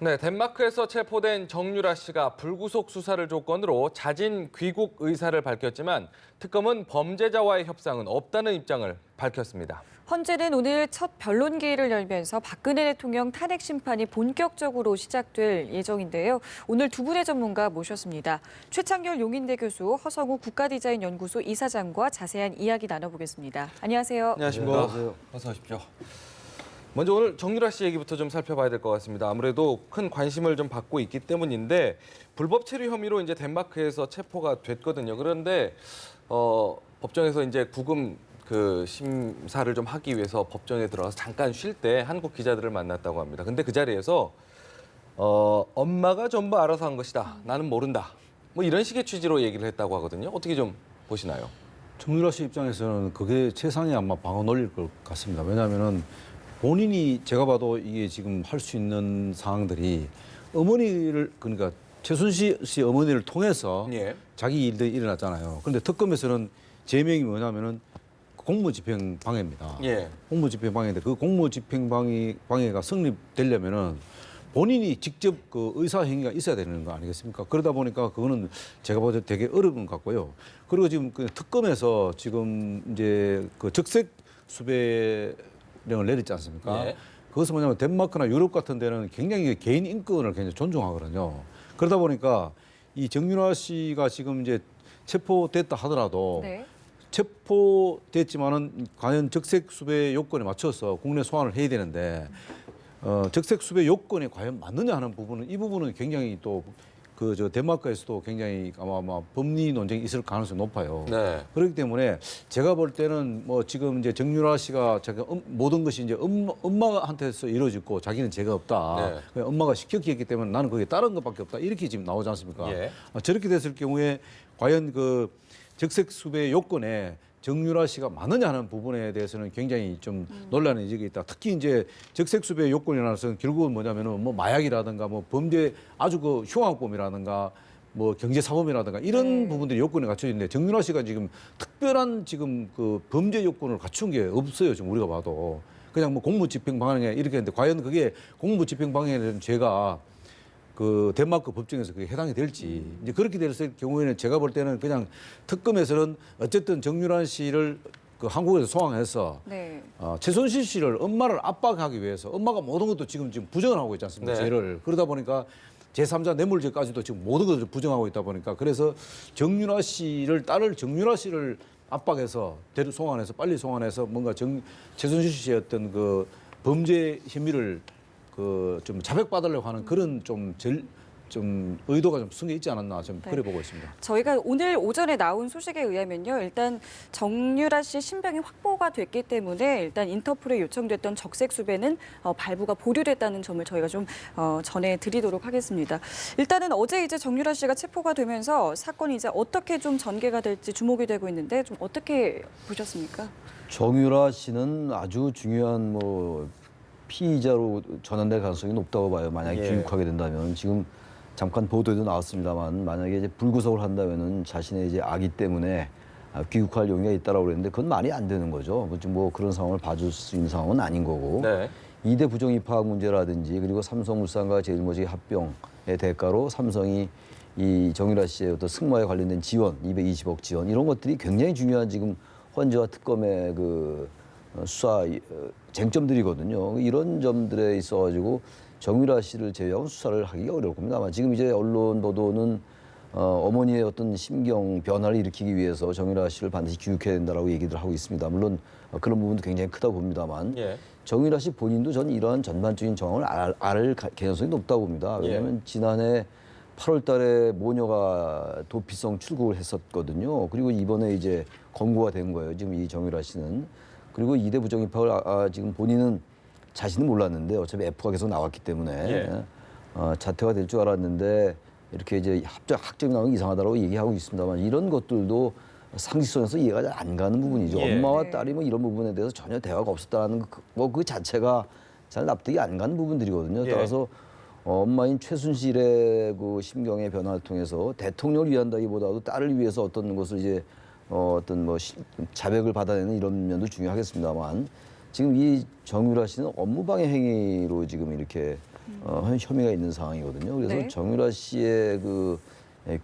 네, 덴마크에서 체포된 정유라 씨가 불구속 수사를 조건으로 자진 귀국 의사를 밝혔지만 특검은 범죄자와의 협상은 없다는 입장을 밝혔습니다. 헌재는 오늘 첫 변론기일을 열면서 박근혜 대통령 탄핵 심판이 본격적으로 시작될 예정인데요. 오늘 두 분의 전문가 모셨습니다. 최창렬 용인대 교수, 허성우 국가디자인연구소 이사장과 자세한 이야기 나눠보겠습니다. 안녕하세요. 안녕하십니까. 안녕하세요. 어서 오십시오. 먼저 오늘 정유라 씨 얘기부터 좀 살펴봐야 될 것 같습니다. 아무래도 큰 관심을 좀 받고 있기 때문인데 불법 체류 혐의로 이제 덴마크에서 체포가 됐거든요. 그런데 법정에서 이제 구금 심사를 좀 하기 위해서 법정에 들어가서 잠깐 쉴 때 한국 기자들을 만났다고 합니다. 근데 그 자리에서 엄마가 전부 알아서 한 것이다. 나는 모른다. 뭐 이런 식의 취지로 얘기를 했다고 하거든요. 어떻게 좀 보시나요? 정유라 씨 입장에서는 그게 최상의 아마 방어 논리일 것 같습니다. 왜냐하면은 본인이 제가 봐도 이게 지금 할 수 있는 상황들이 어머니를 그러니까 최순실 씨 어머니를 통해서 예. 자기 일들이 일어났잖아요. 그런데 특검에서는 제명이 뭐냐면은 공무집행방해입니다. 예. 공무집행방해인데 그 공무집행방해가 성립되려면은 본인이 직접 그 의사 행위가 있어야 되는 거 아니겠습니까? 그러다 보니까 그거는 제가 볼 때 되게 어려운 것 같고요. 그리고 지금 그 특검에서 지금 이제 그 적색 수배령을 내렸지 않습니까? 예. 그것은 뭐냐면 덴마크나 유럽 같은 데는 굉장히 개인 인권을 굉장히 존중하거든요. 그러다 보니까 이 정유라 씨가 지금 이제 체포됐다 하더라도 네. 체포됐지만은 과연 적색 수배 요건에 맞춰서 국내 소환을 해야 되는데 적색 수배 요건에 과연 맞느냐 하는 부분은 이 부분은 굉장히 또 그 저 덴마크에서도 굉장히 아마 법리 논쟁이 있을 가능성이 높아요. 네. 그렇기 때문에 제가 볼 때는 뭐 지금 이제 정유라 씨가 자기가 모든 것이 이제 엄마한테서 이루어졌고 자기는 죄가 없다. 네. 엄마가 시켰기 했기 때문에 나는 거기에 따른 것밖에 없다. 이렇게 지금 나오지 않습니까? 예. 저렇게 됐을 경우에 과연 그 적색 수배 요건에 정유라 씨가 맞느냐 하는 부분에 대해서는 굉장히 좀 논란이 지금 있다. 특히 이제 적색 수배 요건이라서 결국은 뭐냐면은 뭐 마약이라든가 뭐 범죄 아주 그 흉악범이라든가 뭐 경제사범이라든가 이런 부분들이 요건에 갖춰져 있는데 정유라 씨가 지금 특별한 지금 그 범죄 요건을 갖춘 게 없어요. 지금 우리가 봐도 그냥 뭐 공무집행방해 이렇게 했는데 과연 그게 공무집행방해라는 죄가 그 덴마크 법정에서 그게 해당이 될지 이제 그렇게 됐을 경우에는 제가 볼 때는 그냥 특검에서는 어쨌든 정유라 씨를 그 한국에서 소환해서 네. 최순실 씨를 엄마를 압박하기 위해서 엄마가 모든 것도 지금 부정을 하고 있지 않습니까? 네. 죄를 그러다 보니까 제3자 뇌물죄까지도 지금 모든 것을 부정하고 있다 보니까 그래서 정유라 씨를 딸을 정유라 씨를 압박해서 소환해서 빨리 소환해서 뭔가 최순실 씨의 어떤 그 범죄 혐의를 그 좀 자백받으려고 하는 그런 좀 의도가 좀 숨겨 있지 않았나 좀 네. 그래 보고 있습니다. 저희가 오늘 오전에 나온 소식에 의하면요. 일단 정유라 씨 신병이 확보가 됐기 때문에 일단 인터폴에 요청됐던 적색 수배는 발부가 보류됐다는 점을 저희가 좀 전해드리도록 하겠습니다. 일단은 어제 이제 정유라 씨가 체포가 되면서 사건이 이제 어떻게 좀 전개가 될지 주목이 되고 있는데 좀 어떻게 보셨습니까? 정유라 씨는 아주 중요한 뭐 피의자로 전환될 가능성이 높다고 봐요. 만약에 예. 귀국하게 된다면 지금 잠깐 보도에도 나왔습니다만 만약에 이제 불구속을 한다면은 자신의 이제 아기 때문에 귀국할 용의가 있다라고 그랬는데 그건 말이 안 되는 거죠. 뭐 그런 상황을 봐줄 수 있는 상황은 아닌 거고. 네. 2대 부정 입학 문제라든지 그리고 삼성물산과 제일모직 합병의 대가로 삼성이 이 정유라 씨의 어떤 승마에 관련된 지원, 220억 지원 이런 것들이 굉장히 중요한 지금 헌재와 특검의 그 수사 쟁점들이거든요. 이런 점들에 있어가지고 정유라 씨를 제외하고 수사를 하기가 어려울 겁니다. 아마 지금 이제 언론 보도는 어머니의 어떤 심경 변화를 일으키기 위해서 정유라 씨를 반드시 교육해야 된다라고 얘기를 하고 있습니다. 물론 그런 부분도 굉장히 크다고 봅니다만 예. 정유라 씨 본인도 전 이러한 전반적인 정황을 알 개연성이 높다고 봅니다. 왜냐하면 지난해 8월 달에 모녀가 도피성 출국을 했었거든요. 그리고 이번에 이제 검거가 된 거예요. 지금 이 정유라 씨는. 그리고 2대 부정 입학을 지금 본인은 자신은 몰랐는데 어차피 F가 계속 나왔기 때문에 예. 자퇴가 될 줄 알았는데 이렇게 이제 학적 나오는 이상하다고 얘기하고 있습니다만 이런 것들도 상식선에서 이해가 잘 안 가는 부분이죠. 예. 엄마와 딸이 뭐 이런 부분에 대해서 전혀 대화가 없었다는 그 자체가 잘 납득이 안 가는 부분들이거든요. 예. 따라서 엄마인 최순실의 그 심경의 변화를 통해서 대통령을 위한다기보다도 딸을 위해서 어떤 것을 이제 어떤 뭐 자백을 받아내는 이런 면도 중요하겠습니다만 지금 이 정유라 씨는 업무방해 행위로 지금 이렇게 혐의가 있는 상황이거든요. 그래서 네. 정유라 씨의 그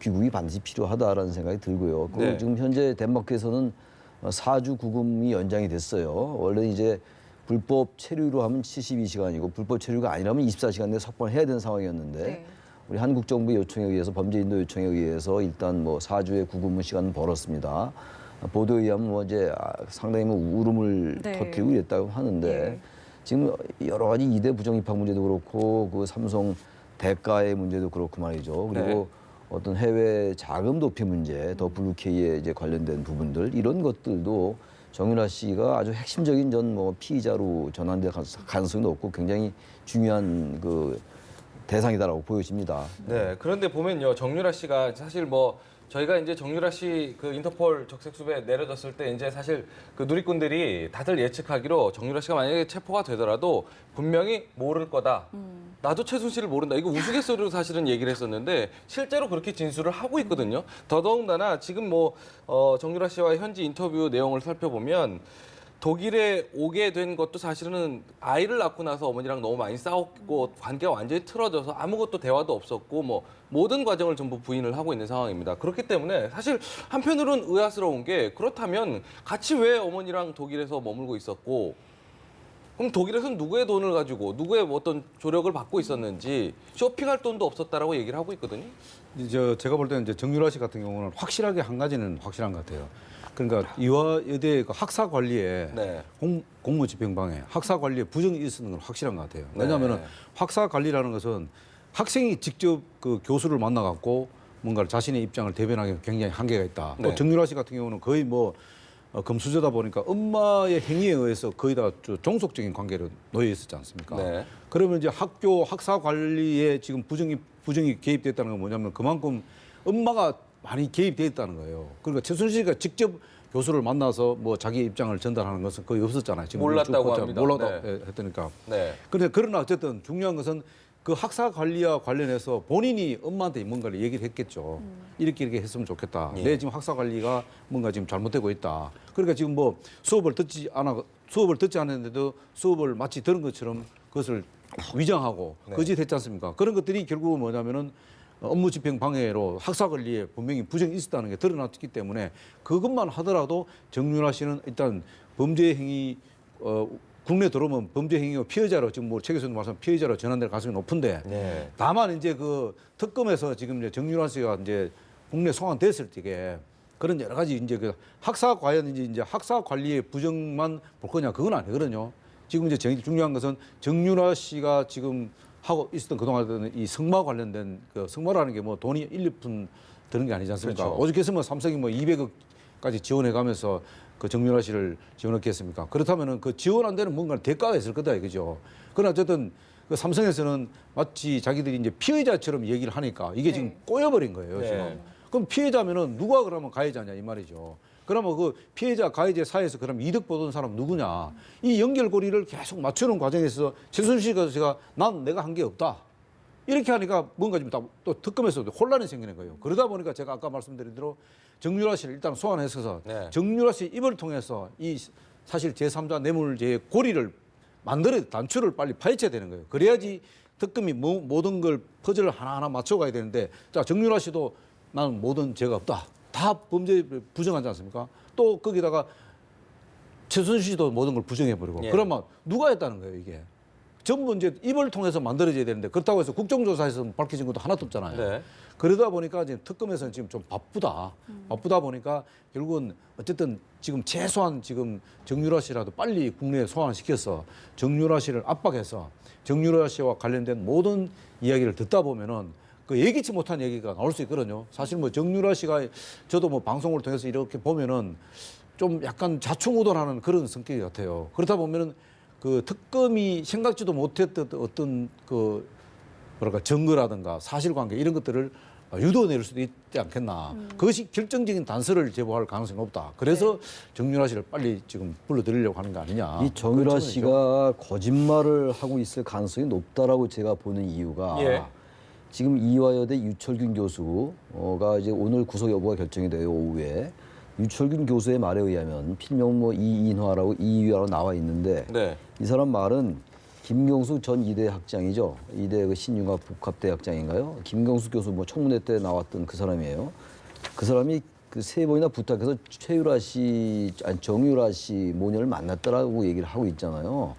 귀국이 반드시 필요하다라는 생각이 들고요. 그리고 네. 지금 현재 덴마크에서는 4주 구금이 연장이 됐어요. 원래 이제 불법 체류로 하면 72시간이고 불법 체류가 아니라면 24시간 내에 석방을 해야 되는 상황이었는데 네. 우리 한국 정부 요청에 의해서 범죄인도 요청에 의해서 일단 뭐 4주의 구금 시간을 벌었습니다. 보도에 의하면 뭐 이제 상당히 뭐 울음을 네. 터뜨리고 이랬다고 하는데 예. 지금 여러 가지 이대 부정 입학 문제도 그렇고 그 삼성 대가의 문제도 그렇고 말이죠. 그리고 네. 어떤 해외 자금 도피 문제, 더 블루케이에 이제 관련된 부분들 이런 것들도 정유라 씨가 아주 핵심적인 전 뭐 피의자로 전환될 가능성이 높고 굉장히 중요한 그 대상이다라고 보여집니다. 네, 그런데 보면요, 정유라 씨가 사실 뭐 저희가 이제 정유라 씨 그 인터폴 적색수배 내려졌을 때 이제 사실 그 누리꾼들이 다들 예측하기로 정유라 씨가 만약에 체포가 되더라도 분명히 모를 거다. 나도 최순실을 모른다. 이거 우스갯소리로 사실은 얘기를 했었는데 실제로 그렇게 진술을 하고 있거든요. 더더군다나 지금 뭐 정유라 씨와 현지 인터뷰 내용을 살펴보면 독일에 오게 된 것도 사실은 아이를 낳고 나서 어머니랑 너무 많이 싸웠고 관계가 완전히 틀어져서 아무것도 대화도 없었고 뭐 모든 과정을 전부 부인을 하고 있는 상황입니다. 그렇기 때문에 사실 한편으로는 의아스러운 게 그렇다면 같이 왜 어머니랑 독일에서 머물고 있었고 그럼 독일에서는 누구의 돈을 가지고 누구의 어떤 조력을 받고 있었는지 쇼핑할 돈도 없었다라고 얘기를 하고 있거든요. 제가 볼 때는 이제 정유라 씨 같은 경우는 확실하게 한 가지는 확실한 것 같아요. 그러니까 이화여대 그 학사 관리에 네. 공무집행방해, 학사 관리에 부정이 있었는 건 확실한 것 같아요. 네. 왜냐하면 학사 관리라는 것은 학생이 직접 그 교수를 만나갖고 뭔가 자신의 입장을 대변하기 굉장히 한계가 있다. 네. 또 정유라 씨 같은 경우는 거의 뭐 금수저다 보니까 엄마의 행위에 의해서 거의 다 종속적인 관계로 놓여 있었지 않습니까? 네. 그러면 이제 학교 학사 관리에 지금 부정이 개입됐다는 건 뭐냐면 그만큼 엄마가 많이 개입돼 있다는 거예요. 그러니까 최순실 씨가 직접 교수를 만나서 뭐 자기 입장을 전달하는 것은 거의 없었잖아요. 지금 몰랐다고 합니다. 몰랐다고 네. 했으니까. 네. 그러나 어쨌든 중요한 것은 그 학사 관리와 관련해서 본인이 엄마한테 뭔가를 얘기를 했겠죠. 이렇게 했으면 좋겠다. 예. 내 지금 학사 관리가 뭔가 지금 잘못되고 있다. 그러니까 지금 뭐 수업을 듣지 않았는데도 수업을 마치 들은 것처럼 그것을 위장하고 네. 거짓했지 않습니까? 그런 것들이 결국은 뭐냐면은 업무 집행 방해로 학사 관리에 분명히 부정이 있었다는 게 드러났기 때문에 그것만 하더라도 정유라 씨는 일단 범죄 행위 국내 들어오면 범죄 행위가 피해자로 지금 뭐 책에서도 말씀 피해자로 전환될 가능성이 높은데 네. 다만 이제 그 특검에서 지금 이제 정유라 씨가 이제 국내 송환됐을 때게 그런 여러 가지 이제 그 학사 과연 이제 학사 관리의 부정만 볼 거냐 그건 아니거든요. 지금 이제 중요한 것은 정유라 씨가 지금 하고 있었던 그동안 이 승마 관련된 그 승마라는 게 뭐 돈이 1, 2푼 드는 게 아니지 않습니까? 그렇죠. 오죽했으면 삼성이 뭐 200억까지 지원해가면서 그 정유라 씨를 지원했겠습니까? 그렇다면은 그 지원 안 되는 뭔가 대가가 있을 거다 이거죠. 그러나 어쨌든 그 삼성에서는 마치 자기들이 이제 피해자처럼 얘기를 하니까 이게 지금 꼬여버린 거예요. 네. 지금. 그럼 피해자면은 누가 그러면 가해자냐 이 말이죠. 그러면 그 피해자 가해자 사이에서 그럼 이득 보던 사람 누구냐? 이 연결고리를 계속 맞추는 과정에서 최순실 씨가 난 내가 한 게 없다. 이렇게 하니까 뭔가 좀 또 특검에서도 혼란이 생기는 거예요. 그러다 보니까 제가 아까 말씀드린 대로 정유라 씨를 일단 소환해서 네. 정유라 씨 입을 통해서 이 사실 제3자 뇌물죄의 고리를 단추를 빨리 파헤쳐야 되는 거예요. 그래야지 특검이 모든 걸 퍼즐을 하나하나 맞춰가야 되는데 자 정유라 씨도 나는 모든 죄가 없다. 다 범죄 부정하지 않습니까? 또 거기다가 최순실 씨도 모든 걸 부정해버리고 예. 그러면 누가 했다는 거예요 이게. 전부 이제 입을 통해서 만들어져야 되는데 그렇다고 해서 국정조사에서 밝혀진 것도 하나도 없잖아요. 네. 그러다 보니까 이제 특검에서는 지금 좀 바쁘다. 바쁘다 보니까 결국은 어쨌든 지금 최소한 지금 정유라 씨라도 빨리 국내에 소환시켜서 정유라 씨를 압박해서 정유라 씨와 관련된 모든 이야기를 듣다 보면은 그 예기치 못한 얘기가 나올 수 있거든요. 사실 뭐 정유라 씨가 저도 뭐 방송을 통해서 이렇게 보면은 좀 약간 좌충우돌하는 그런 성격이 같아요. 그렇다 보면은 그 특검이 생각지도 못했던 어떤 그 뭐랄까 증거라든가 사실관계 이런 것들을 유도내릴 수도 있지 않겠나. 그것이 결정적인 단서를 제보할 가능성이 높다. 그래서 정유라 씨를 빨리 지금 불러들이려고 하는 거 아니냐. 이 정유라 그런 씨가 거짓말을 하고 있을 가능성이 높다라고 제가 보는 이유가 예. 지금 이화여대 유철균 교수가 이제 오늘 구속 여부가 결정이 돼요 오후에. 유철균 교수의 말에 의하면 필명 뭐 이인화라고 이유라고 나와 있는데 네. 이 사람 말은 김경수 전 이대 학장이죠. 이대 그 신윤학 복합대학장인가요? 김경수 교수 뭐 청문회 때 나왔던 그 사람이에요. 그 사람이 그 세 번이나 부탁해서 정유라 씨 모녀를 만났다라고 얘기를 하고 있잖아요.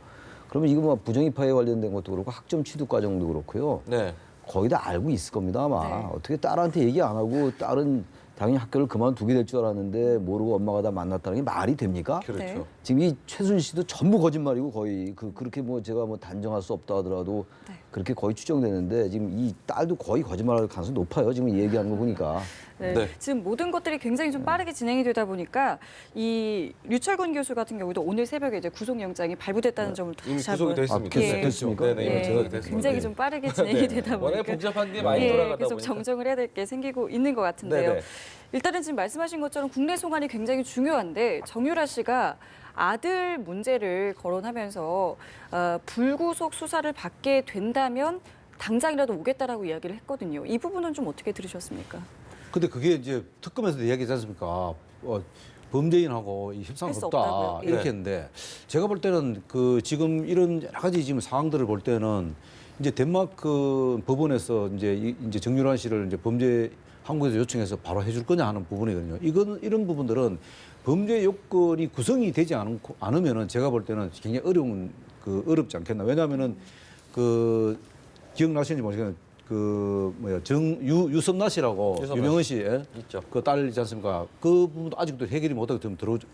그러면 이거 뭐 부정입학에 관련된 것도 그렇고 학점 취득 과정도 그렇고요. 네. 거의 다 알고 있을 겁니다 아마. 네. 어떻게 딸한테 얘기 안 하고 딸은 당연히 학교를 그만두게 될 줄 알았는데 모르고 엄마가 다 만났다는 게 말이 됩니까? 그렇죠. 네. 지금 이 최순실 씨도 전부 거짓말이고 거의 그렇게 뭐 제가 뭐 단정할 수 없다 하더라도 네. 그렇게 거의 추정되는데 지금 이 딸도 거의 거짓말할 가능성이 높아요. 지금 얘기하는 거 보니까. 네. 네. 지금 모든 것들이 굉장히 좀 빠르게 진행이 되다 보니까 이 류철근 교수 같은 경우도 오늘 새벽에 이제 구속영장이 발부됐다는 점을 이미 다시 구속이 한번 됐습니까? 예. 됐습니까? 네, 네, 이미 예, 제각이 됐습니다. 굉장히 네. 좀 빠르게 진행이 되다 워낙에 보니까 복잡한 게 많이 예, 돌아가다 계속 보니까. 정정을 해야 될 게 생기고 있는 것 같은데요. 네네. 일단은 지금 말씀하신 것처럼 국내 송환이 굉장히 중요한데 정유라 씨가 아들 문제를 거론하면서 불구속 수사를 받게 된다면 당장이라도 오겠다라고 이야기를 했거든요. 이 부분은 좀 어떻게 들으셨습니까? 근데 그게 이제 특검에서도 이야기하지 않습니까? 범죄인하고 이 협상이 할수 없다 없다고요. 이렇게 예. 했는데 제가 볼 때는 그 지금 이런 여러 가지 지금 상황들을 볼 때는 이제 덴마크 법원에서 이제 정유란 씨를 이제 범죄 한국에서 요청해서 바로 해줄 거냐 하는 부분이거든요. 이런 부분들은 범죄 요건이 구성이 되지 않으면은 제가 볼 때는 굉장히 어렵지 않겠나. 왜냐하면은 그 기억나시는지 모르겠는데 유선나 씨라고 유선나 유명은 씨, 예? 있죠. 그 딸이지 않습니까? 그 부분도 아직도 해결이 못하고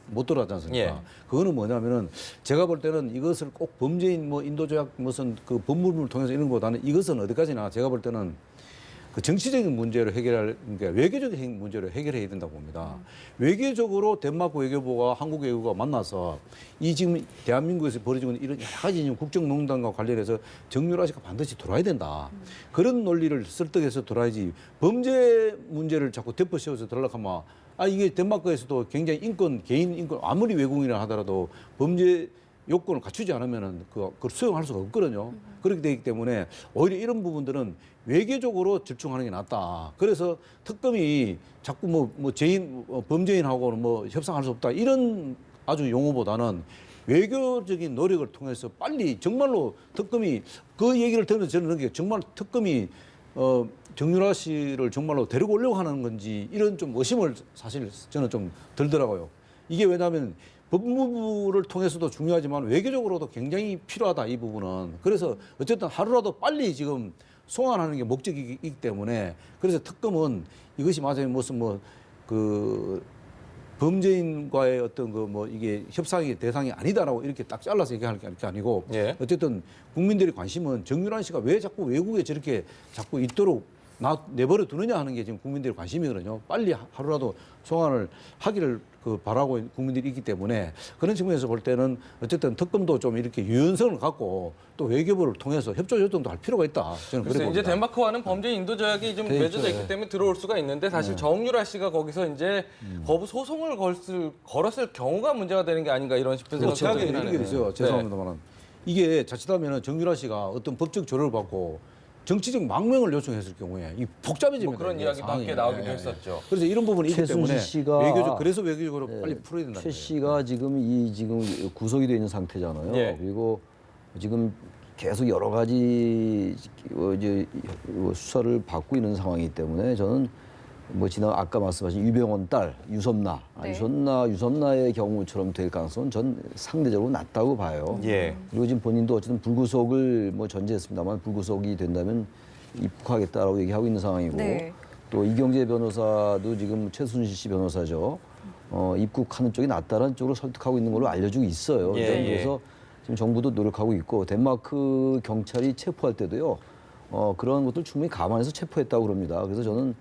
못 들어왔지 않습니까? 예. 그거는 뭐냐면은 제가 볼 때는 이것을 꼭 범죄인 뭐 인도조약 무슨 그 법무부를 통해서 이런 것보다는 이것은 어디까지나 제가 볼 때는 그 정치적인 문제를 그러니까 외교적인 문제를 해결해야 된다고 봅니다. 외교적으로 덴마크 외교부가 한국 외교부가 만나서 이 지금 대한민국에서 벌어지고 있는 이런 여러 가지 지금 국정농단과 관련해서 정유라 씨가 반드시 돌아야 된다. 그런 논리를 설득해서 돌아야지 범죄 문제를 자꾸 덮어 씌워서 들어가면 이게 덴마크에서도 굉장히 개인 인권 아무리 외국인이라 하더라도 범죄 요건을 갖추지 않으면은 그걸 수용할 수가 없거든요. 그렇게 되기 때문에 오히려 이런 부분들은 외교적으로 집중하는 게 낫다. 그래서 특검이 자꾸 범죄인하고는 뭐 협상할 수 없다. 이런 아주 용어보다는 외교적인 노력을 통해서 빨리 정말로 특검이 그 얘기를 들으면서 저는 그게 정말 특검이 정유라 씨를 정말로 데리고 오려고 하는 건지 이런 좀 의심을 사실 저는 좀 들더라고요. 이게 왜냐하면 법무부를 통해서도 중요하지만 외교적으로도 굉장히 필요하다 이 부분은. 그래서 어쨌든 하루라도 빨리 지금 송환하는 게 목적이기 때문에 그래서 특검은 이것이 맞아요 무슨 범죄인과의 어떤 이게 협상의 대상이 아니다라고 이렇게 딱 잘라서 얘기할 게 아니고 예. 어쨌든 국민들의 관심은 정유란 씨가 왜 자꾸 외국에 저렇게 자꾸 있도록 내버려 두느냐 하는 게 지금 국민들의 관심이거든요. 빨리 하루라도 송환을 하기를 바라고 국민들이 있기 때문에 그런 측면에서 볼 때는 어쨌든 특검도 좀 이렇게 유연성을 갖고 또 외교부를 통해서 협조 요청도 할 필요가 있다. 저는 그렇게 그래서 이제 봅니다. 덴마크와는 범죄 인도 조약이 좀 돼 있죠. 맺어져 있기 때문에 들어올 수가 있는데 사실 정유라 씨가 거기서 이제 거부 소송을 걸었을 경우가 문제가 되는 게 아닌가 이런 싶은 생각이 제가 들긴 이런 게 하네요. 있어요. 죄송합니다만 이게 자칫하면 정유라 씨가 어떤 법적 조례를 받고 정치적 망명을 요청했을 경우에 이 복잡해집니다. 뭐 그런 이게 이야기도 상황이. 함께 나오기도 예, 예. 했었죠. 그래서 이런 부분이 있기 때문에 최순실 씨가 그래서 외교적으로 빨리 풀어야 된다. 최 씨가 지금 구속이 돼 있는 상태잖아요. 예. 그리고 지금 계속 여러 가지 수사를 받고 있는 상황이기 때문에 저는 아까 말씀하신 유병원 딸 유섬나, 네. 유섬나의 경우처럼 될 가능성은 전 상대적으로 낮다고 봐요. 예. 그리고 지금 본인도 어쨌든 불구속을 전제했습니다만 불구속이 된다면 입국하겠다라고 얘기하고 있는 상황이고 네. 또 이경재 변호사도 지금 최순실 씨 변호사죠. 입국하는 쪽이 낫다는 쪽으로 설득하고 있는 걸로 알려지고 있어요. 예, 그래서 지금 정부도 노력하고 있고 덴마크 경찰이 체포할 때도요. 그런 것들 충분히 감안해서 체포했다고 그럽니다. 그래서 저는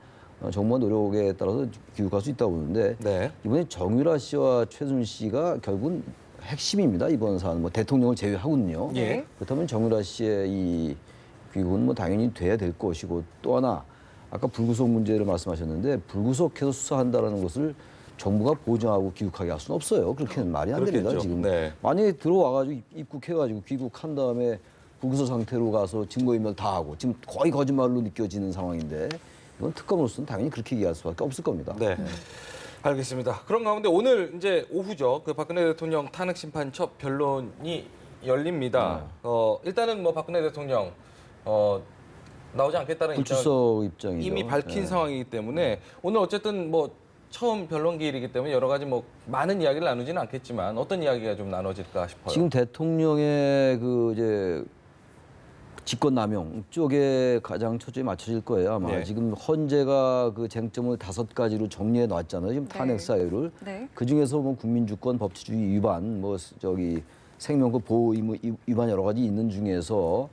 정부가 노력에 따라서 귀국할 수 있다고 보는데 네. 이번에 정유라 씨와 최순실 씨가 결국은 핵심입니다. 이번 사안 대통령을 제외하고는요. 예. 그렇다면 정유라 씨의 이 귀국은 당연히 돼야 될 것이고 또 하나 아까 불구속 문제를 말씀하셨는데 불구속해서 수사한다라는 것을 정부가 보증하고 귀국하게 할 수는 없어요. 그렇게는 말이 안 됩니다. 그렇겠죠. 지금 네. 만약에 들어와가지고 입국해가지고 귀국한 다음에 불구속 상태로 가서 증거인멸 다 하고 지금 거의 거짓말로 느껴지는 상황인데 이건 특검으로서는 당연히 그렇게 얘기할 수밖에 없을 겁니다. 네. 알겠습니다. 그런 가운데 오늘 이제 오후죠. 박근혜 대통령 탄핵 심판 첫 변론이 열립니다. 일단은 뭐 박근혜 대통령 나오지 않겠다는 불출석 입장이죠. 이미 밝힌 네. 상황이기 때문에 오늘 어쨌든 뭐 처음 변론기일이기 때문에 여러 가지 뭐 많은 이야기를 나누지는 않겠지만 어떤 이야기가 좀 나눠질까 싶어요. 지금 대통령의 그 이제 직권남용 쪽에 가장 초점이 맞춰질 거예요. 아마 네. 지금 헌재가 그 쟁점을 5가지로 정리해 놨잖아요. 지금 탄핵 사유를 네. 그 중에서 뭐 국민주권, 법치주의 위반, 뭐 저기 생명권 보호 의무 위반 여러 가지 있는 중에서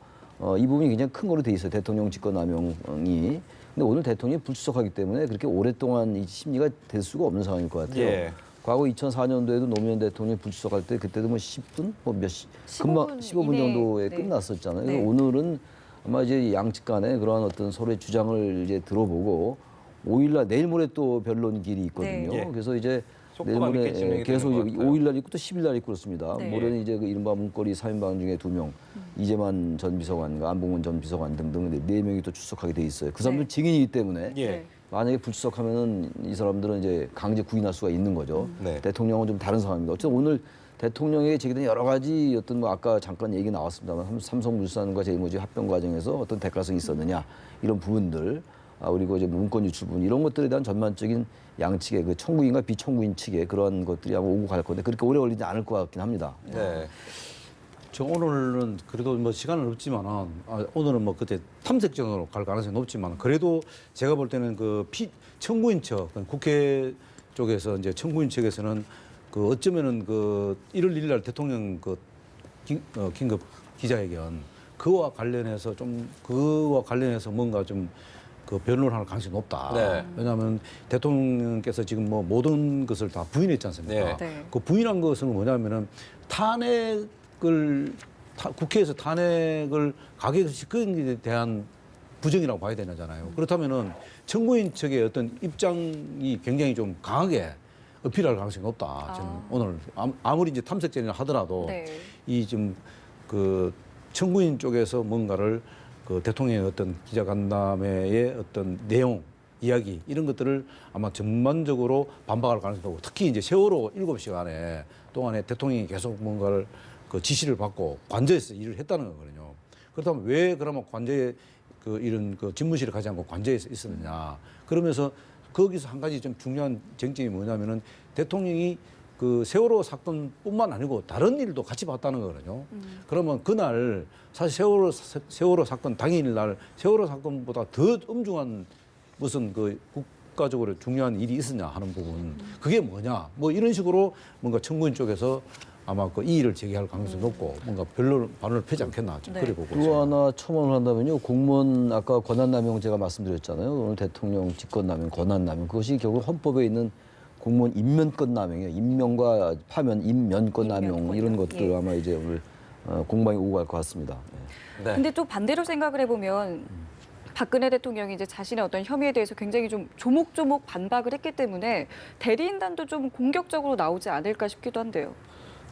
이 부분이 굉장히 큰 거로 돼 있어요. 대통령 직권남용이. 근데 오늘 대통령이 불출석하기 때문에 그렇게 오랫동안 이 심리가 될 수가 없는 상황일 것 같아요. 예. 과거 2004년도에도 노무현 대통령이 불출석할 때 그때도 뭐 10분, 뭐 몇 시, 15분 금방 15분 이내에, 정도에 네. 끝났었잖아요. 네. 오늘은 아마 이제 양측 간에 그러한 어떤 서로의 주장을 이제 들어보고 5일날 내일 모레 또 변론길이 있거든요. 네. 예. 그래서 이제 내일 속도감 있게 모레 진행이 계속 되는 이제 것 같아요. 5일날 있고 또 10일날 있고 그렇습니다. 네. 모레는 이제 그 이른바 문거리 3인방 중에 2명, 이재만 전 비서관과 안봉원 전 비서관 등등 4명이 또 출석하게 돼 있어요. 그 사람들 네. 증인이기 때문에 예. 네. 만약에 불출석하면은 이 사람들은 이제 강제 구인할 수가 있는 거죠. 네. 대통령은 좀 다른 상황입니다. 어쨌든 오늘 대통령에게 제기된 여러 가지 어떤 뭐 아까 잠깐 얘기 나왔습니다만 삼성물산과 제일모직 합병 과정에서 어떤 대가성이 있었느냐 이런 부분들 그리고 이제 문건 유출 부분 이런 것들에 대한 전반적인 양측의 그 청구인과 비청구인 측의 그러한 것들이 아마 오고 갈 건데 그렇게 오래 걸리지 않을 것 같긴 합니다. 네. 저 오늘은 그래도 뭐 시간은 없지만은 오늘은 뭐 그때 탐색전으로 갈 가능성이 높지만 그래도 제가 볼 때는 그 청구인 측 국회 쪽에서 이제 청구인 측에서는 그 어쩌면은 그 1월 1일 날 대통령 그 긴급 기자회견 그와 관련해서 뭔가 좀 그 변론할 가능성이 높다. 네. 왜냐하면 대통령께서 지금 뭐 모든 것을 다 부인했지 않습니까? 네. 네. 그 부인한 것은 뭐냐면은 국회에서 탄핵을 가게 시킨 데 대한 부정이라고 봐야 되잖아요. 그렇다면은 청구인 측의 어떤 입장이 굉장히 좀 강하게 어필할 가능성이 높다. 저는 오늘 아무리 이제 탐색전이라 하더라도 네. 이 좀 그 청구인 쪽에서 뭔가를 그 대통령의 어떤 기자간담회의 어떤 내용, 이야기 이런 것들을 아마 전반적으로 반박할 가능성이 높고 특히 이제 세월호 7시간에 동안에 대통령이 계속 뭔가를 그 지시를 받고 관저에서 일을 했다는 거거든요. 그렇다면 왜 그러면 관저에 그 이런 그 집무실에 가지 않고 관저에서 있었느냐. 그러면서 거기서 한 가지 좀 중요한 쟁점이 뭐냐면은 대통령이 그 세월호 사건뿐만 아니고 다른 일도 같이 봤다는 거거든요. 그러면 그날 사실 세월호 사건 당일날 세월호 사건보다 더 엄중한 무슨 그 국가적으로 중요한 일이 있었냐 하는 부분 그게 뭐냐 뭐 이런 식으로 뭔가 청구인 쪽에서 아마 그 이의를 제기할 가능성이 높고 뭔가 반론을 펴지 않겠나 좀 네. 그래 보고 또 있습니다. 하나 첨언을 한다면요. 공무원 아까 권한남용 제가 말씀드렸잖아요. 오늘 대통령 직권남용, 권한남용 그것이 결국 헌법에 있는 공무원 임면권남용이에요. 임명과 파면, 임면권남용 임면권남. 이런 것들 예. 아마 이제 오늘 공방이 오고 갈 것 같습니다. 네. 근데 또 반대로 생각을 해보면 박근혜 대통령이 이제 자신의 어떤 혐의에 대해서 굉장히 좀 조목조목 반박을 했기 때문에 대리인단도 좀 공격적으로 나오지 않을까 싶기도 한데요.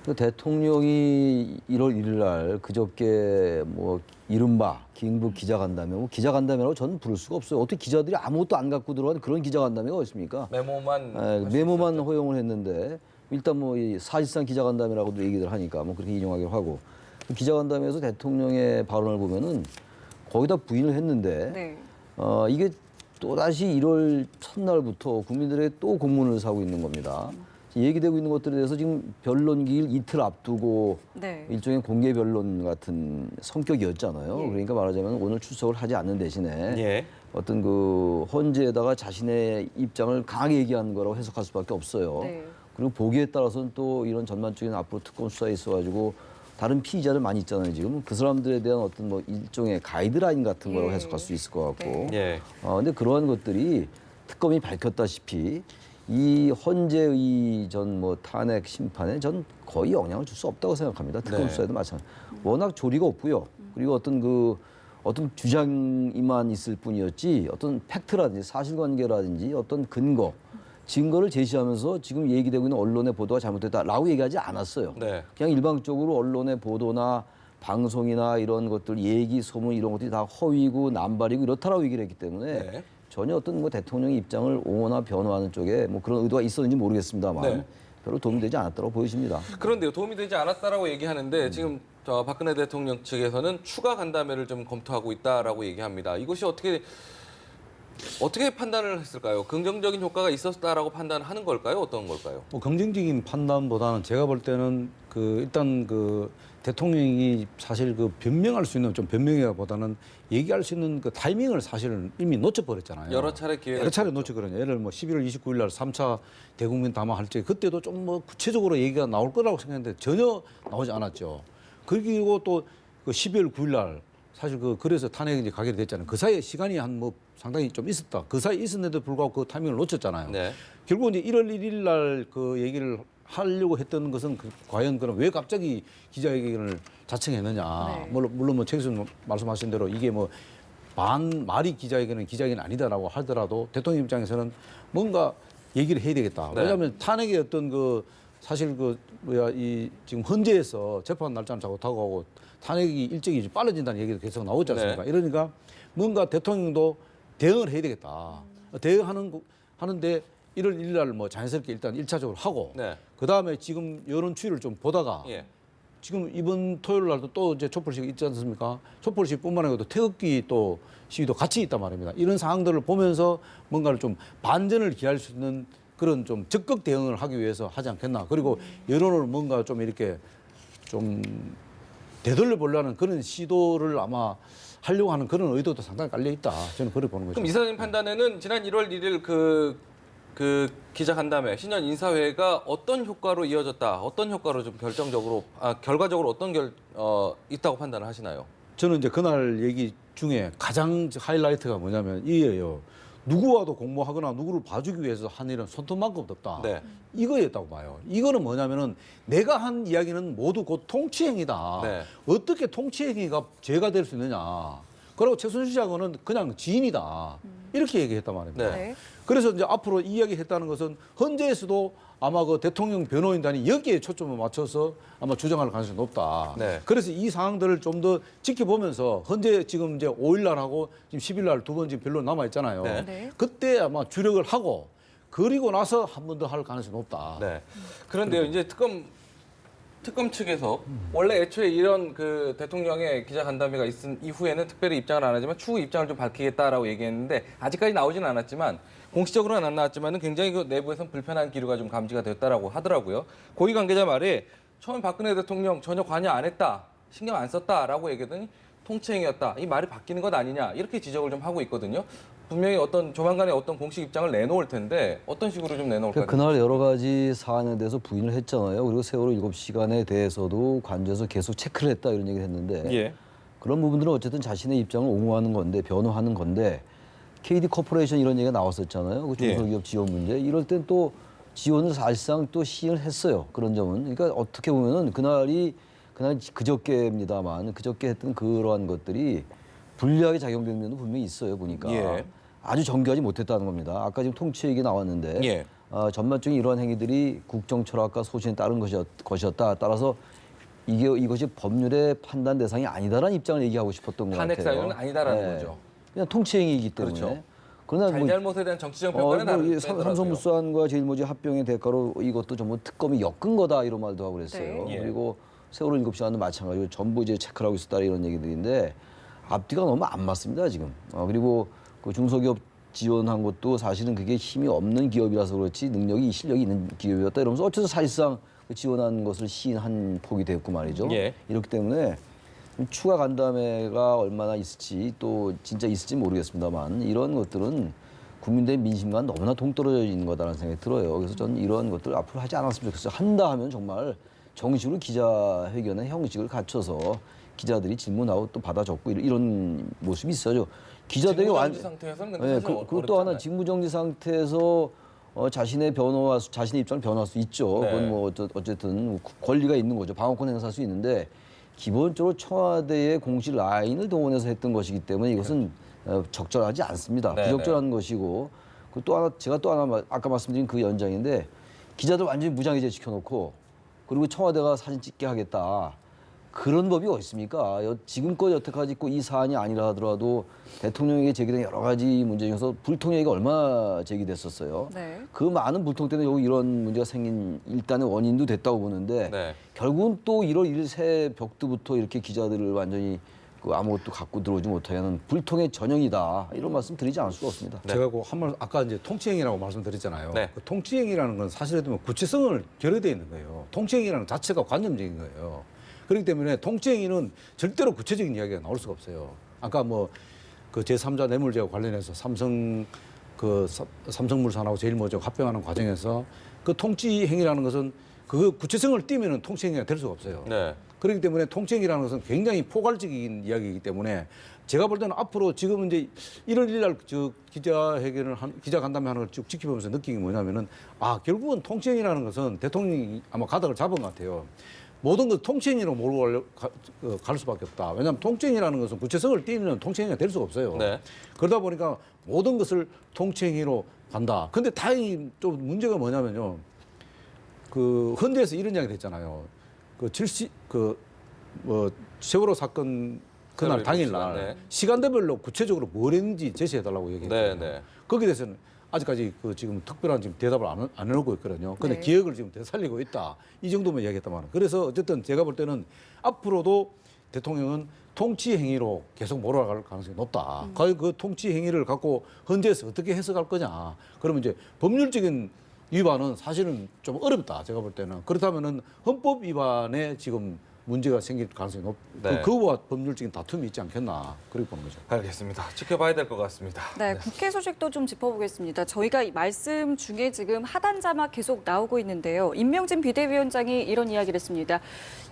그 대통령이 1월 1일 날 그저께 뭐 이른바 긴급 기자간담회, 뭐 기자간담회라고 저는 부를 수가 없어요. 어떻게 기자들이 아무것도 안 갖고 들어간 그런 기자간담회가 있습니까? 메모만 허용을 했는데 일단 뭐 이 사실상 기자간담회라고도 얘기들 하니까 뭐 그렇게 인용하기로 하고 기자간담회에서 대통령의 발언을 보면은 거기다 부인을 했는데 네. 이게 또다시 1월 첫날부터 국민들에게 또 공문을 사고 있는 겁니다. 얘기되고 있는 것들에 대해서 지금 변론기일 이틀 앞두고 네. 일종의 공개 변론 같은 성격이었잖아요. 예. 그러니까 말하자면 오늘 출석을 하지 않는 대신에 예. 어떤 그 헌재에다가 자신의 입장을 강하게 얘기하는 거라고 해석할 수밖에 없어요. 네. 그리고 보기에 따라서는 또 이런 전반적인 앞으로 특검 수사에 있어가지고 다른 피의자들 많이 있잖아요. 지금 그 사람들에 대한 어떤 뭐 일종의 가이드라인 같은 거라고 예. 해석할 수 있을 것 같고. 네. 예. 근데 그러한 것들이 특검이 밝혔다시피 이 헌재의 전 뭐 탄핵 심판에 전 거의 영향을 줄 수 없다고 생각합니다. 특검 네. 수사에도 마찬가지. 워낙 조리가 없고요. 그리고 어떤 주장이만 있을 뿐이었지 어떤 팩트라든지 사실관계라든지 어떤 증거를 제시하면서 지금 얘기되고 있는 언론의 보도가 잘못됐다라고 얘기하지 않았어요. 네. 그냥 일방적으로 언론의 보도나 방송이나 이런 것들 얘기 소문 이런 것들이 다 허위고 남발이고 이렇다라고 얘기를 했기 때문에 네. 전혀 어떤 뭐 대통령의 입장을 옹호나 변호하는 쪽에 뭐 그런 의도가 있었는지 모르겠습니다만 네. 별로 도움이 되지 않았다고 보여집니다. 그런데요, 도움이 되지 않았다라고 얘기하는데 지금 저 박근혜 대통령 측에서는 추가 간담회를 좀 검토하고 있다라고 얘기합니다. 이것이 어떻게 판단을 했을까요? 긍정적인 효과가 있었다라고 판단하는 걸까요? 어떤 걸까요? 뭐 긍정적인 판단보다는 제가 볼 때는 일단 대통령이 사실 변명할 수 있는 좀 변명이라보다는 얘기할 수 있는 타이밍을 사실은 이미 놓쳐버렸잖아요. 여러 차례 기회가 여러 차례 놓쳤거든요. 예를 들면 11월 29일 날 3차 대국민 담화 할 때 그때도 좀 구체적으로 얘기가 나올 거라고 생각했는데 전혀 나오지 않았죠. 그리고 또 12월 9일 날 사실 그래서 탄핵이 이제 가결이 됐잖아요. 그 사이에 시간이 상당히 좀 있었다. 그 사이에 있었는데도 불구하고 그 타이밍을 놓쳤잖아요. 네. 결국 이제 1월 1일 날 얘기를 하려고 했던 것은 과연 그럼 왜 갑자기 기자회견을 자청했느냐. 네. 물론 최 교수님 말씀하신 대로 이게 반말이 기자회견은 아니다라고 하더라도 대통령 입장에서는 뭔가 얘기를 해야 되겠다. 네. 왜냐하면 탄핵의 어떤 사실 지금 헌재에서 재판 날짜는 자꾸 다가오고 탄핵이 일정이 빨라진다는 얘기도 계속 나오지 않습니까? 네. 이러니까 뭔가 대통령도 대응을 해야 되겠다. 하는데 1월 1일 날 자연스럽게 일단 1차적으로 하고 네. 그다음에 지금 여론 추이를 좀 보다가 예. 지금 이번 토요일 날도 또 이제 촛불식 있지 않습니까? 촛불식뿐만 아니라 또 태극기 또 시위도 같이 있단 말입니다. 이런 상황들을 보면서 뭔가를 좀 반전을 기할 수 있는 그런 좀 적극 대응을 하기 위해서 하지 않겠나. 그리고 여론을 뭔가 좀 이렇게 좀 되돌려 보려는 그런 시도를 아마 하려고 하는 그런 의도도 상당히 깔려 있다. 저는 그렇게 보는 거죠. 그럼 이사님 판단에는 지난 1월 1일 그 기자간담회 신년 인사회가 어떤 효과로 이어졌다, 어떤 효과로 좀 결과적으로 어떤 있다고 판단을 하시나요? 저는 이제 그날 얘기 중에 가장 하이라이트가 뭐냐면 이에요. 누구와도 공모하거나 누구를 봐주기 위해서 한 일은 손톱만큼도 없다. 네. 이거였다고 봐요. 이거는 뭐냐면은 내가 한 이야기는 모두 곧 통치행위다. 네. 어떻게 통치행위가 죄가 될 수 있느냐. 그리고 최순실 씨하고는 그냥 지인이다. 이렇게 얘기했단 말입니다. 네. 그래서 이제 앞으로 이야기했다는 것은 헌재에서도 아마 그대통령 변호인단이 여기에 초점을 맞춰서 아마 주장할 가능성이 높다. 네. 그래서 이 상황들을 좀 더 지켜보면서 헌재 지금 이제 5일 날하고 지금 10일 날 두 번 지금 변론 남아 있잖아요. 네. 네. 그때 아마 주력을 하고 그리고 나서 한 번 더 할 가능성이 높다. 네. 그런데요, 이제 특검 측에서 원래 애초에 이런 그 대통령의 기자간담회가 있은 이후에는 특별히 입장을 안 하지만 추후 입장을 좀 밝히겠다라고 얘기했는데 아직까지 나오지는 않았지만 공식적으로는 안 나왔지만은 굉장히 그 내부에서는 불편한 기류가 좀 감지가 됐다라고 하더라고요. 고위 관계자 말에 처음 박근혜 대통령 전혀 관여 안 했다, 신경 안 썼다라고 얘기하더니 통치행위였다. 이 말이 바뀌는 것 아니냐 이렇게 지적을 좀 하고 있거든요. 분명히 조만간에 어떤 공식 입장을 내놓을 텐데 어떤 식으로 좀 내놓을까요? 그날 여러 가지 사안에 대해서 부인을 했잖아요. 그리고 세월호 7시간에 대해서도 관저에서 계속 체크를 했다 이런 얘기를 했는데 예. 그런 부분들은 어쨌든 자신의 입장을 옹호하는 건데 변호하는 건데 KD 코퍼레이션 이런 얘기가 나왔었잖아요. 그 중소기업 지원 문제. 이럴 땐 또 지원을 사실상 또 시행을 했어요. 그런 점은. 그러니까 어떻게 보면은 그날 그저께입니다만 그저께 했던 그러한 것들이 불리하게 작용되는 면도 분명히 있어요. 보니까. 예. 아주 정교하지 못했다는 겁니다. 아까 지금 통치 얘기 나왔는데 예. 전반적인 이러한 행위들이 국정 철학과 소신에 따른 것이었다. 따라서 이것이 법률의 판단 대상이 아니다라는 입장을 얘기하고 싶었던 것 같아요. 탄핵 사유는 아니다라는 거죠. 그냥 통치 행위이기 때문에. 그렇죠. 그러나 잘잘못에 대한 정치적 평가는 다르더라고요. 삼성물산과 제일모직 합병의 대가로 이것도 전부 특검이 엮은 거다 이런 말도 하고 그랬어요. 네. 예. 그리고 세월호 7시간도 마찬가지로 전부 이제 체크를 하고 있었다 이런 얘기들인데 앞뒤가 너무 안 맞습니다 지금. 그리고 그 중소기업 지원한 것도 사실은 그게 힘이 없는 기업이라서 그렇지 능력이 실력이 있는 기업이었다 이러면서 어째서 사실상 그 지원한 것을 시인한 폭이 됐고 말이죠. 예. 이렇기 때문에 추가 간담회가 얼마나 있을지 또 진짜 있을지 모르겠습니다만 이런 것들은 국민들의 민심과 너무나 동떨어져 있는 거다라는 생각이 들어요. 그래서 저는 이런 것들을 앞으로 하지 않았으면 좋겠어요. 한다 하면 정말 정식으로 기자회견의 형식을 갖춰서 기자들이 질문하고 또 받아 적고 이런 모습이 있어요. 기자들이 직무정지 상태에서는 근데 사실 그리고 또 하나 어렵잖아요. 직무정지 상태에서 자신의 입장을 변호할 수 있죠. 네. 그건 뭐 어쨌든 권리가 있는 거죠. 방어권 행사할 수 있는데 기본적으로 청와대의 공식 라인을 동원해서 했던 것이기 때문에 이것은 적절하지 않습니다. 네, 부적절한 것이고 그리고 또 하나 제가 또 하나 아까 말씀드린 그 연장인데 기자들 완전히 무장해제 시켜놓고 그리고 청와대가 사진 찍게 하겠다. 그런 법이 어디 있습니까? 지금껏 여태까지 있고 이 사안이 아니라 하더라도 대통령에게 제기된 여러 가지 문제 중에서 불통행이 얼마나 제기됐었어요. 네. 그 많은 불통 때문에 여기 이런 문제가 생긴 일단의 원인도 됐다고 보는데 네. 결국은 또 1월 1일 새벽부터 이렇게 기자들을 완전히 그 아무것도 갖고 들어오지 못하게 하는 불통의 전형이다. 이런 말씀 드리지 않을 수가 없습니다. 네. 제가 그 한말 아까 이제 통치행위라고 말씀드렸잖아요. 네. 그 통치행위라는 건 사실에 보면 구체성을 결여되어 있는 거예요. 통치행위라는 자체가 관념적인 거예요. 그렇기 때문에 통치행위는 절대로 구체적인 이야기가 나올 수가 없어요. 아까 뭐 그 제3자 뇌물죄와 관련해서 삼성물산하고 제일모직 합병하는 과정에서 그 통치행위라는 것은 그 구체성을 띠면은 통치행위가 될 수가 없어요. 네. 그렇기 때문에 통치행위라는 것은 굉장히 포괄적인 이야기이기 때문에 제가 볼 때는 앞으로 지금 이제 1월 1일 날 기자간담회 하는 걸 쭉 지켜보면서 느낀 게 뭐냐면은 결국은 통치행위라는 것은 대통령이 아마 가닥을 잡은 것 같아요. 모든 것 통치행위로 몰고 갈 수밖에 없다. 왜냐하면 통치행위라는 것은 구체성을 띠면 통치행위가 될 수가 없어요. 네. 그러다 보니까 모든 것을 통치행위로 간다. 근데 다행히 좀 문제가 뭐냐면요. 그 헌재에서 이런 이야기 됐잖아요. 세월호 사건 그날 당일날 네. 시간대별로 구체적으로 뭘 했는지 제시해달라고 얘기했거든요. 네, 네. 거기에 대해서는 아직까지 지금 특별한 대답을 안 해놓고 있거든요. 근데 네. 기억을 지금 되살리고 있다. 이 정도만 이야기했단 말이에요. 그래서 어쨌든 제가 볼 때는 앞으로도 대통령은 통치 행위로 계속 몰아갈 가능성이 높다. 과연 그 통치 행위를 갖고 헌재에서 어떻게 해석할 거냐. 그러면 이제 법률적인 위반은 사실은 좀 어렵다. 제가 볼 때는. 그렇다면은 헌법 위반에 지금 문제가 생길 가능성이 네. 그거와 법률적인 다툼이 있지 않겠나. 그렇게 보는 거죠. 알겠습니다. 지켜봐야 될 것 같습니다. 네, 국회 소식도 좀 짚어보겠습니다. 저희가 이 말씀 중에 지금 하단 자막 계속 나오고 있는데요. 임명진 비대위원장이 이런 이야기를 했습니다.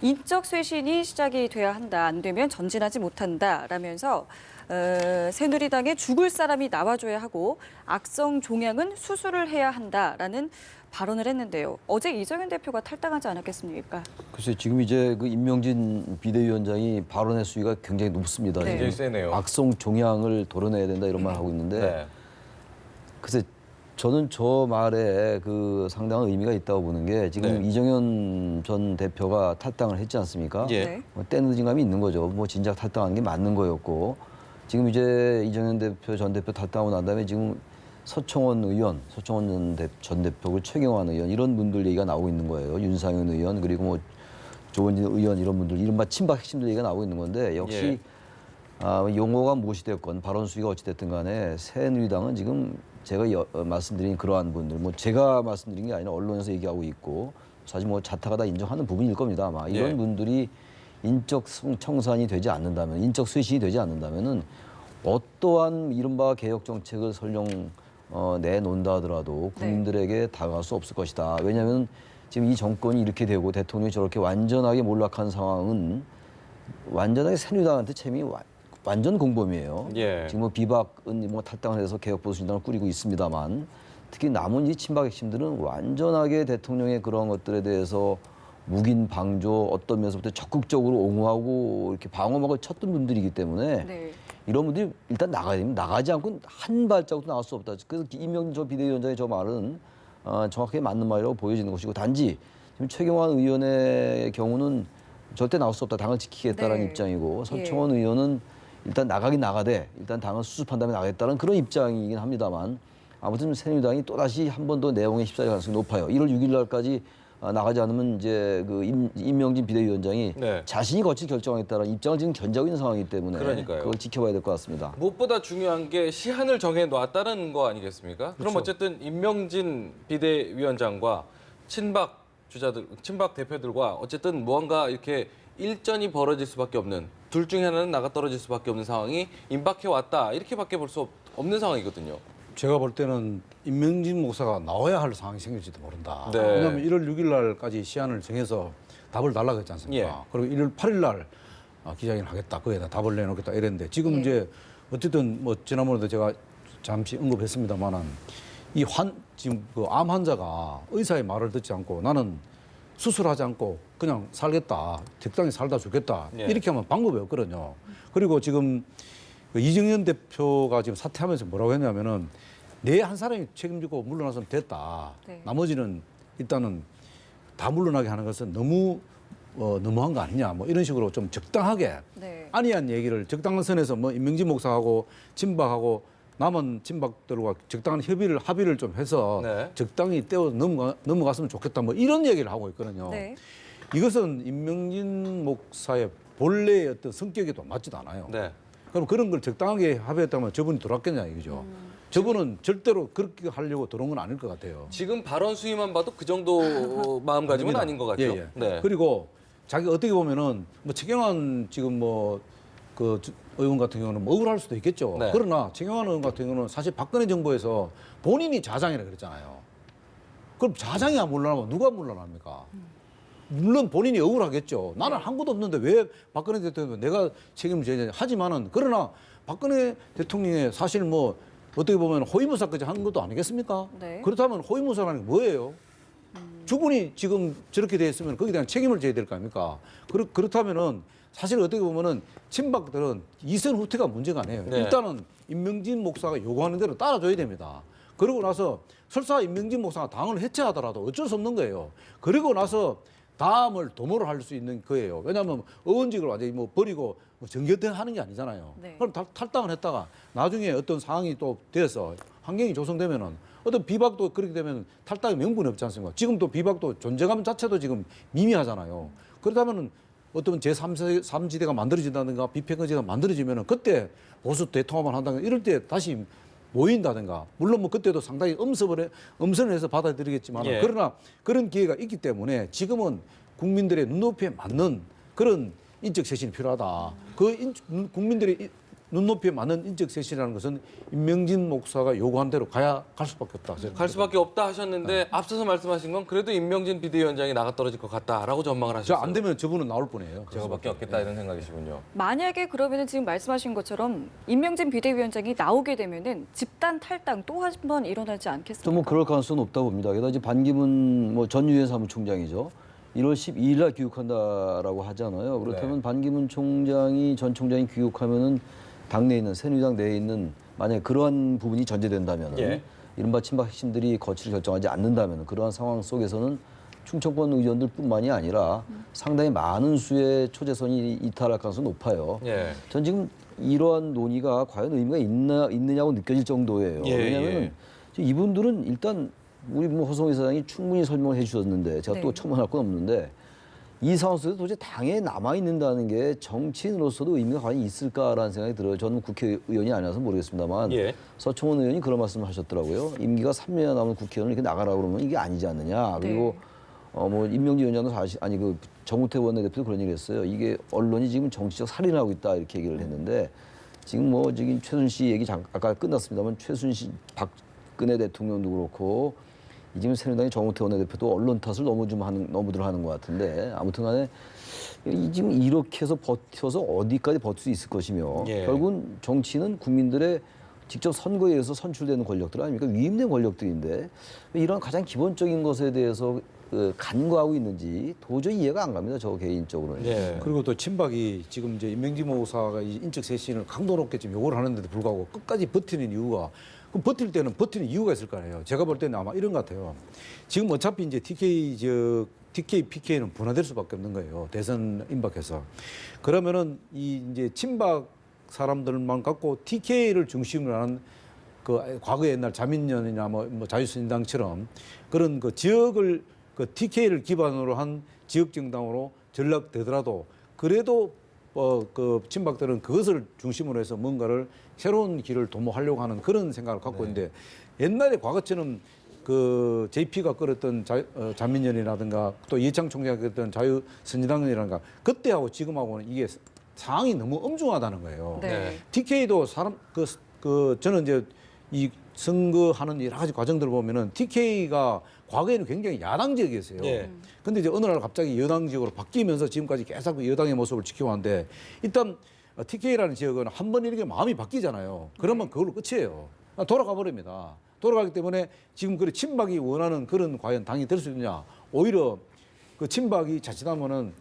인적 쇄신이 시작이 돼야 한다. 안 되면 전진하지 못한다. 라면서 새누리당에 죽을 사람이 나와줘야 하고 악성 종양은 수술을 해야 한다라는 발언을 했는데요. 어제 이정현 대표가 탈당하지 않았겠습니까? 글쎄 지금 이제 그 임명진 비대위원장이 발언의 수위가 굉장히 높습니다. 네. 굉장히 세네요. 악성 종양을 도려내야 된다 이런 말 하고 있는데 네. 글쎄 저는 저 말에 그 상당한 의미가 있다고 보는 게 지금 네. 이정현 전 대표가 탈당을 했지 않습니까? 예. 네. 때늦은 감이 있는 거죠. 뭐 진작 탈당하는 게 맞는 거였고 지금 이제 이정현 대표 전 대표 탈당하고 난 다음에 지금 서청원 의원, 서청원 전 대표, 최경환 의원 이런 분들 얘기가 나오고 있는 거예요. 윤상현 의원 그리고 뭐 조원진 의원 이런 분들 이른바 친박 핵심들 얘기가 나오고 있는 건데 역시 용어가 무엇이 됐건 발언 수위가 어찌 됐든 간에 새누리당은 지금 제가 말씀드린 그러한 분들 뭐 제가 말씀드린 게 아니라 언론에서 얘기하고 있고 사실 뭐 자타가 다 인정하는 부분일 겁니다. 아마 이런 예. 분들이 인적 청산이 되지 않는다면 인적 쇄신이 되지 않는다면은 어떠한 이른바 개혁 정책을 설령 내놓는다 하더라도 국민들에게 다가갈 수 없을 것이다. 왜냐하면 지금 이 정권이 이렇게 되고 대통령이 저렇게 완전하게 몰락한 상황은 완전하게 새누리당한테 책임이 완전 공범이에요. 예. 지금 뭐 비박은 뭐 탈당을 해서 개혁보수신당을 꾸리고 있습니다만 특히 남은 이 친박 핵심들은 완전하게 대통령의 그런 것들에 대해서 묵인 방조 어떤 면에서부터 적극적으로 옹호하고 이렇게 방어막을 쳤던 분들이기 때문에 네. 이런 분들이 일단 나가야 됩니다. 나가지 않고 한 발자국도 나갈 수 없다. 그래서 임명진 저 비대위원장의 저 말은 정확하게 맞는 말이라고 보여지는 것이고 단지 지금 최경환 의원의 경우는 절대 나올 수 없다. 당을 지키겠다는 네. 입장이고 서청원 의원은 일단 나가긴 나가되 일단 당을 수습한 다음에 나가겠다는 그런 입장이긴 합니다만 아무튼 새누리당이 또다시 한 번 더 내용에 휩싸일 가능성이 높아요. 1월 6일 날까지 나가지 않으면 이제 그 임명진 비대위원장이 네. 자신이 거칠 결정하겠다는 입장을 지금 견제하고 있는 상황이기 때문에 그러니까요. 그걸 지켜봐야 될 것 같습니다. 무엇보다 중요한 게 시한을 정해 놨다는 거 아니겠습니까? 그럼 어쨌든 임명진 비대위원장과 친박 주자들, 친박 대표들과 어쨌든 무언가 이렇게 일전이 벌어질 수밖에 없는 둘 중에 하나는 나가 떨어질 수밖에 없는 상황이 임박해 왔다 이렇게밖에 볼 수 없는 상황이거든요. 제가 볼 때는 임명진 목사가 나와야 할 상황이 생길지도 모른다. 네. 왜냐하면 1월 6일 날까지 시한을 정해서 답을 달라고 했지 않습니까? 예. 그리고 1월 8일 날 기자회견을 하겠다. 거기에다 답을 내놓겠다 이랬는데 지금 예. 이제 어쨌든 뭐 지난번에도 제가 잠시 언급했습니다만은 지금 그 암 환자가 의사의 말을 듣지 않고 나는 수술하지 않고 그냥 살겠다. 적당히 살다 죽겠다. 예. 이렇게 하면 방법이 없거든요. 그리고 지금 그 이정현 대표가 지금 사퇴하면서 뭐라고 했냐면은 내 한 사람이 책임지고 물러나서면 됐다. 네. 나머지는 일단은 다 물러나게 하는 것은 너무 너무한 거 아니냐 뭐 이런 식으로 좀 적당하게 네. 안이한 얘기를 적당한 선에서 뭐 임명진 목사하고 친박하고 남은 친박들과 적당한 합의를 좀 해서 네. 적당히 떼어 넘어갔으면 좋겠다 뭐 이런 얘기를 하고 있거든요. 네. 이것은 임명진 목사의 본래의 어떤 성격에도 맞지도 않아요. 네. 그럼 그런 걸 적당하게 합의했다면 저분이 들어왔겠냐 이거죠. 저분은 절대로 그렇게 하려고 들어온 건 아닐 것 같아요. 지금 발언 수위만 봐도 그 정도 마음가짐은 아닙니다. 아닌 것 같죠. 예, 예. 네. 그리고 자기 어떻게 보면은 뭐 최경환 지금 뭐 그 의원 같은 경우는 뭐 억울할 수도 있겠죠. 네. 그러나 최경환 의원 같은 경우는 사실 박근혜 정부에서 본인이 자장이라 그랬잖아요. 그럼 자장이 안 물러나면 누가 물러납니까? 물론 본인이 억울하겠죠. 나는 한 것도 없는데 왜 박근혜 대통령 내가 책임을 져야 되냐. 하지만은 그러나 박근혜 대통령의 사실 뭐 어떻게 보면 호위무사까지 한 것도 아니겠습니까? 네. 그렇다면 호위무사라는 게 뭐예요? 주군이 지금 저렇게 돼 있으면 거기에 대한 책임을 져야 될 거 아닙니까? 그렇다면은 사실 어떻게 보면은 친박들은 이선 후퇴가 문제가 아니에요. 네. 일단은 임명진 목사가 요구하는 대로 따라줘야 됩니다. 그러고 나서 설사 임명진 목사가 당을 해체하더라도 어쩔 수 없는 거예요. 그리고 나서 다음을 도모를 할 수 있는 거예요. 왜냐하면 의원직을 완전히 뭐 버리고 정교퇴하는 게 아니잖아요. 네. 그럼 탈당을 했다가 나중에 어떤 상황이 또 돼서 환경이 조성되면은 어떤 비박도 그렇게 되면 탈당의 명분이 없지 않습니까? 지금 또 비박도 존재감 자체도 지금 미미하잖아요. 그렇다면은 어떤 제3지대가 만들어진다든가 비평지대가 만들어지면은 그때 보수 대통합을 한다든가 이럴 때 다시 모인다든가 물론 뭐 그때도 상당히 엄선을 해서 받아들이겠지만 예. 그러나 그런 기회가 있기 때문에 지금은 국민들의 눈높이에 맞는 그런 인적 쇄신이 필요하다. 국민들의 눈높이에 맞는 인적 쇄신이라는 것은 임명진 목사가 요구한 대로 갈 수밖에 없다. 갈 수밖에 없다 하셨는데 앞서서 말씀하신 건 그래도 임명진 비대위원장이 나가 떨어질 것 같다라고 전망을 하셨어요. 안 되면 저분은 나올 뿐이에요. 저거밖에 없겠다 이런 생각이시군요. 만약에 그러면은 지금 말씀하신 것처럼 임명진 비대위원장이 나오게 되면은 집단 탈당 또 한 번 일어나지 않겠습니까? 또 뭐 그럴 가능성은 없다고 봅니다. 게다가 이제 반기문 뭐 전 유엔 사무총장이죠. 1월 12일 날 귀국한다라고 하잖아요. 그렇다면 네. 반기문 총장이 전 총장이 귀국하면은 당내에 있는 새누리당 내에 있는 만약에 그러한 부분이 전제된다면은 예. 이른바 친박 핵심들이 거취를 결정하지 않는다면 그러한 상황 속에서는 충청권 의원들뿐만이 아니라 상당히 많은 수의 초재선이 이탈할 가능성이 높아요. 예. 전 지금 이러한 논의가 과연 의미가 있느냐고 느껴질 정도예요. 예, 왜냐하면 이분들은 일단 우리 뭐 허성희 사장이 충분히 설명을 해주셨는데 제가 네. 또 첨언할 건 없는데 이 상황 속에서 도대체 당에 남아 있는다는 게 정치인으로서도 의미가 과연 있을까라는 생각이 들어요. 저는 국회의원이 아니라서 모르겠습니다만 예. 서청원 의원이 그런 말씀을 하셨더라고요. 임기가 3년이나 남은 국회의원을 이렇게 나가라고 그러면 이게 아니지 않느냐. 그리고 뭐 임명진 위원장도 사실 아니 그 정우택 원내대표도 그런 얘기를 했어요. 이게 언론이 지금 정치적 살인하고 있다 이렇게 얘기를 했는데 지금 뭐 지금 최순실 얘기 아까 끝났습니다만 최순실 박근혜 대통령도 그렇고 지금 새누리당의 정우택 원내대표도 언론 탓을 너무들 하는 것 같은데 아무튼간에 지금 이렇게 해서 버텨서 어디까지 버틸 수 있을 것이며 예. 결국은 정치는 국민들의 직접 선거에 의해서 선출되는 권력들 아닙니까? 위임된 권력들인데 이런 가장 기본적인 것에 대해서 간과하고 있는지 도저히 이해가 안 갑니다. 저 개인적으로는. 예. 그리고 또 친박이 지금 이제 임명진 목사가 이 인적 쇄신을 강도 높게 지금 요구를 하는데도 불구하고 끝까지 버티는 이유가 그 버틸 때는 버티는 이유가 있을 거 아니에요. 제가 볼 때는 아마 이런 것 같아요. 지금 어차피 이제 TK, PK는 분화될 수밖에 없는 거예요. 대선 임박해서. 그러면은 이 이제 친박 사람들만 갖고 TK를 중심으로 하는 그 과거의 옛날 자민련이나 뭐 자유신당처럼 그런 그 지역을 그 TK를 기반으로 한 지역 정당으로 전락되더라도 그래도 그 친박들은 그것을 중심으로 해서 뭔가를 새로운 길을 도모하려고 하는 그런 생각을 갖고 있는데 옛날에 과거처럼 그 JP가 끌었던 자민련이라든가 또 이해창 총장이 끌었던 자유선진당이라든가 그때하고 지금하고는 이게 상황이 너무 엄중하다는 거예요. 네. TK도 저는 이제 이 선거하는 여러 가지 과정들을 보면은 TK가 과거에는 굉장히 야당적이었어요. 예. 근데 이제 어느 날 갑자기 여당적으로 바뀌면서 지금까지 계속 여당의 모습을 지켜왔는데 일단 TK라는 지역은 한 번 이렇게 마음이 바뀌잖아요. 그러면 그걸로 끝이에요. 돌아가 버립니다. 돌아가기 때문에 지금 그 친박이 원하는 그런 과연 당이 될 수 있느냐. 오히려 그 친박이 자칫하면은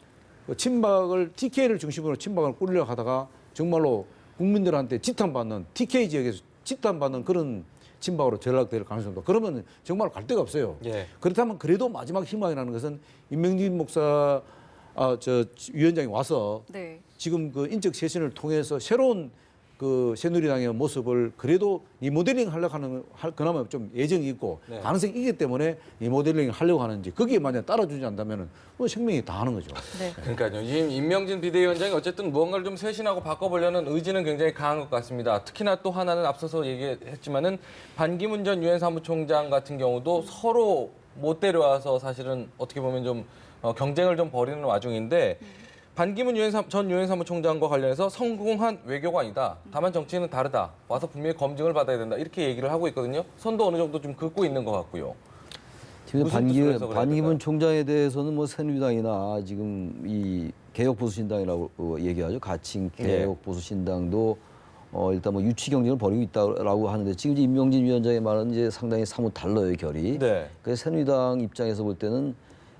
그 친박을 TK를 중심으로 친박을 꾸리려 하다가 정말로 국민들한테 지탄받는 TK 지역에서 지탄받는 그런 친박으로 전락될 가능성도 그러면 정말 갈 데가 없어요. 예. 그렇다면 그래도 마지막 희망이라는 것은 임명진 목사가 저 위원장이 와서 네. 지금 그 인적 쇄신을 통해서 새로운 그 새누리당의 모습을 그래도 리모델링 하려고 하는 그나마 좀 예정이 있고 네. 가능성이 있기 때문에 리모델링 하려고 하는지 거기에 만약 따라주지 않다면은 뭐 생명이 다 하는 거죠. 네. 그러니까요. 지금 임명진 비대위원장이 어쨌든 무언가를 좀 쇄신하고 바꿔보려는 의지는 굉장히 강한 것 같습니다. 특히나 또 하나는 앞서서 얘기했지만은 반기문 전 유엔 사무총장 같은 경우도 서로 못 데려와서 사실은 어떻게 보면 좀 경쟁을 좀 벌이는 와중인데 반기문 전 유엔 사무총장과 관련해서 성공한 외교가 아니다. 다만 정치는 다르다. 와서 분명히 검증을 받아야 된다. 이렇게 얘기를 하고 있거든요. 선도 어느 정도 좀 긋고 있는 것 같고요. 지금 무슨 뜻으로 해석을 해야 반기문 될까요? 총장에 대해서는 뭐 새누리당이나 지금 이 개혁보수신당이라고 얘기하죠. 가칭 개혁보수신당도 일단 뭐 유치 경쟁을 벌이고 있다라고 하는데 지금 이제 임명진 위원장의 말은 이제 상당히 사뭇 달라요, 결이. 네. 그래서 새누리당 입장에서 볼 때는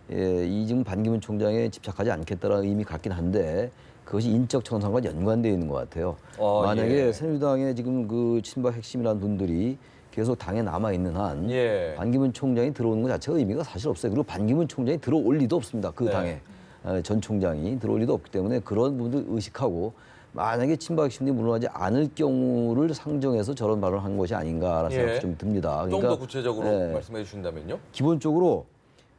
이 지금 반기문 총장에 집착하지 않겠다라는 의미 같긴 한데 그것이 인적 청산과 연관되어 있는 것 같아요. 만약에 예. 새누리당의 지금 그 친박 핵심이라는 분들이 계속 당에 남아 있는 한 예. 반기문 총장이 들어오는 것 자체가 의미가 사실 없어요. 그리고 반기문 총장이 들어올 리도 없습니다. 그 네. 당에 전 총장이 들어올 리도 없기 때문에 그런 부분들 의식하고 만약에 친박 핵심이 물러나지 않을 경우를 상정해서 저런 말을 한 것이 아닌가라는 예. 생각이 좀 듭니다. 좀 더 구체적으로 네. 말씀해 주신다면요. 기본적으로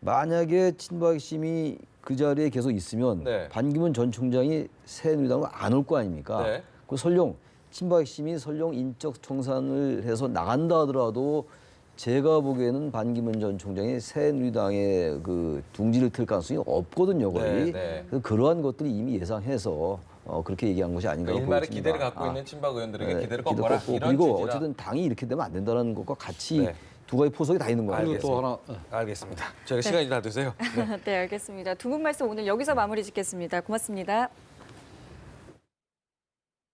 만약에 친박 핵심이 그 자리에 계속 있으면 네. 반기문 전 총장이 새누리당으로 안 올 거 아닙니까? 네. 그 설령 친박 핵심이 설령 인적 청산을 해서 나간다 하더라도 제가 보기에는 반기문 전 총장이 새누리당의 그 둥지를 틀 가능성이 없거든요, 거의. 네, 네. 그래서 그러한 것들이 이미 예상해서 그렇게 얘기한 것이 아닌가 그러니까 일말의 보여집니다. 기대를 갖고 있는 친박 의원들에게 네, 기대를 기대를 꺾어라. 꺾고 이런 그리고 취지라. 어쨌든 당이 이렇게 되면 안 된다는 것과 같이 네. 두 가지 포석이 다 있는 거예요. 그리고 또 하나 알겠습니다. 저희가 시간이 다 되세요. 네, 알겠습니다. 두 분 말씀 오늘 여기서 마무리 짓겠습니다. 고맙습니다.